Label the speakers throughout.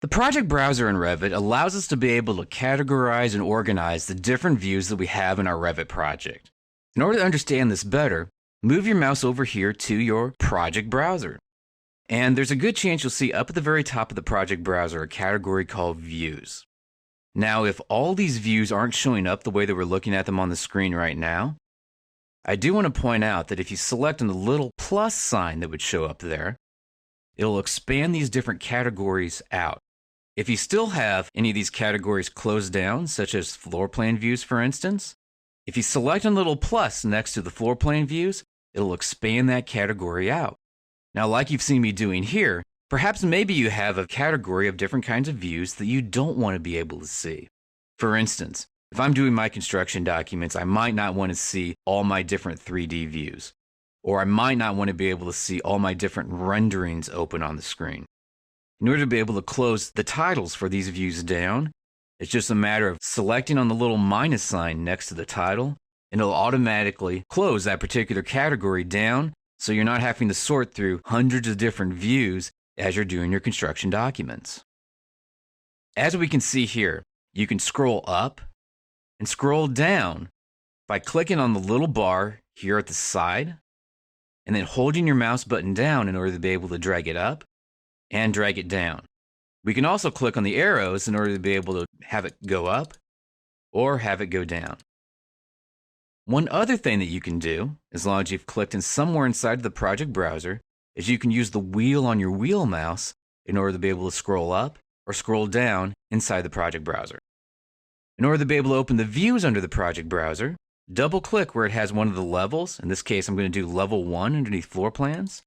Speaker 1: The project browser in Revit allows us to be able to categorize and organize the different views that we have in our Revit project. In order to understand this better, move your mouse over here to your project browser. And there's a good chance you'll see up at the very top of the project browser a category called Views. Now, if all these views aren't showing up the way that we're looking at them on the screen right now, I do want to point out that if you select on the little plus sign that would show up there, it'll expand these different categories out. If you still have any of these categories closed down, such as floor plan views, for instance, if you select on the little plus next to the floor plan views, it'll expand that category out. Now, like you've seen me doing here, perhaps maybe you have a category of different kinds of views that you don't want to be able to see. For instance, if I'm doing my construction documents, I might not want to see all my different 3D views, or I might not want to be able to see all my different renderings open on the screen. In order to be able to close the titles for these views down, it's just a matter of selecting on the little minus sign next to the title, and it'll automatically close that particular category down, so you're not having to sort through hundreds of different views as you're doing your construction documents. As we can see here, you can scroll up and scroll down by clicking on the little bar here at the side, and then holding your mouse button down in order to be able to drag it up and drag it down. We can also click on the arrows in order to be able to have it go up or have it go down. One other thing that you can do, as long as you've clicked in somewhere inside of the project browser, is you can use the wheel on your wheel mouse in order to be able to scroll up or scroll down inside the project browser. In order to be able to open the views under the project browser, double click where it has one of the levels. In this case, I'm going to do level 1 underneath floor plans.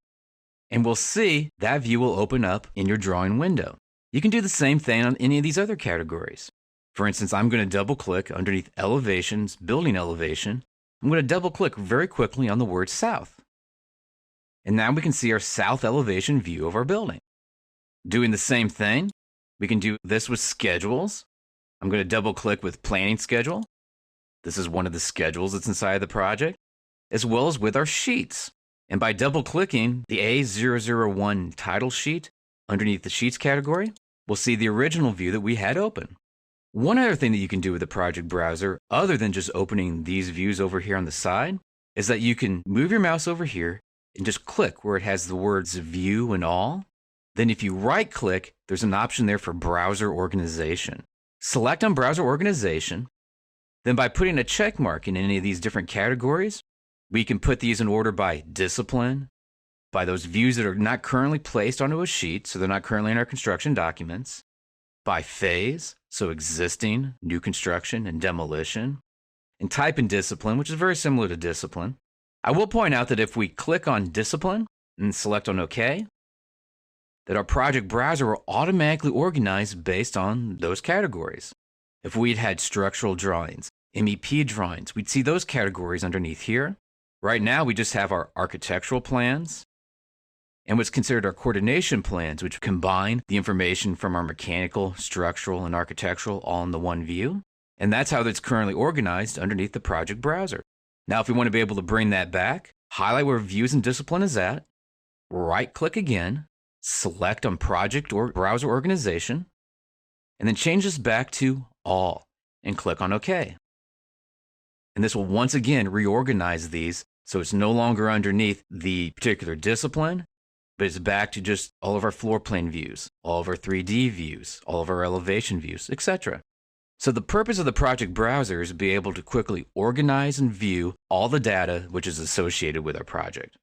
Speaker 1: And we'll see that view will open up in your drawing window. You can do the same thing on any of these other categories. For instance, I'm going to double click underneath elevations, building elevation. I'm going to double click very quickly on the word south. And now we can see our south elevation view of our building. Doing the same thing, we can do this with schedules. I'm going to double click with planning schedule. This is one of the schedules that's inside the project, as well as with our sheets. And by double clicking the A001 title sheet underneath the sheets category, we'll see the original view that we had open. One other thing that you can do with the project browser, other than just opening these views over here on the side, is that you can move your mouse over here and just click where it has the words view and all. Then if you right click, there's an option there for browser organization. Select on browser organization. Then by putting a check mark in any of these different categories, we can put these in order by discipline, by those views that are not currently placed onto a sheet, so they're not currently in our construction documents, by phase, so existing, new construction, and demolition, and type and discipline, which is very similar to discipline. I will point out that if we click on discipline and select on OK, that our project browser will automatically organize based on those categories. If we'd had structural drawings, MEP drawings, we'd see those categories underneath here. Right now, we just have our architectural plans and what's considered our coordination plans, which combine the information from our mechanical, structural, and architectural all in the one view. And that's how it's currently organized underneath the project browser. Now, if we want to be able to bring that back, highlight where views and discipline is at, right-click again, select on project or browser organization, and then change this back to all and click on OK. And this will once again reorganize these so it's no longer underneath the particular discipline, but it's back to just all of our floor plan views, all of our 3D views, all of our elevation views, etc. So the purpose of the project browser is to be able to quickly organize and view all the data which is associated with our project.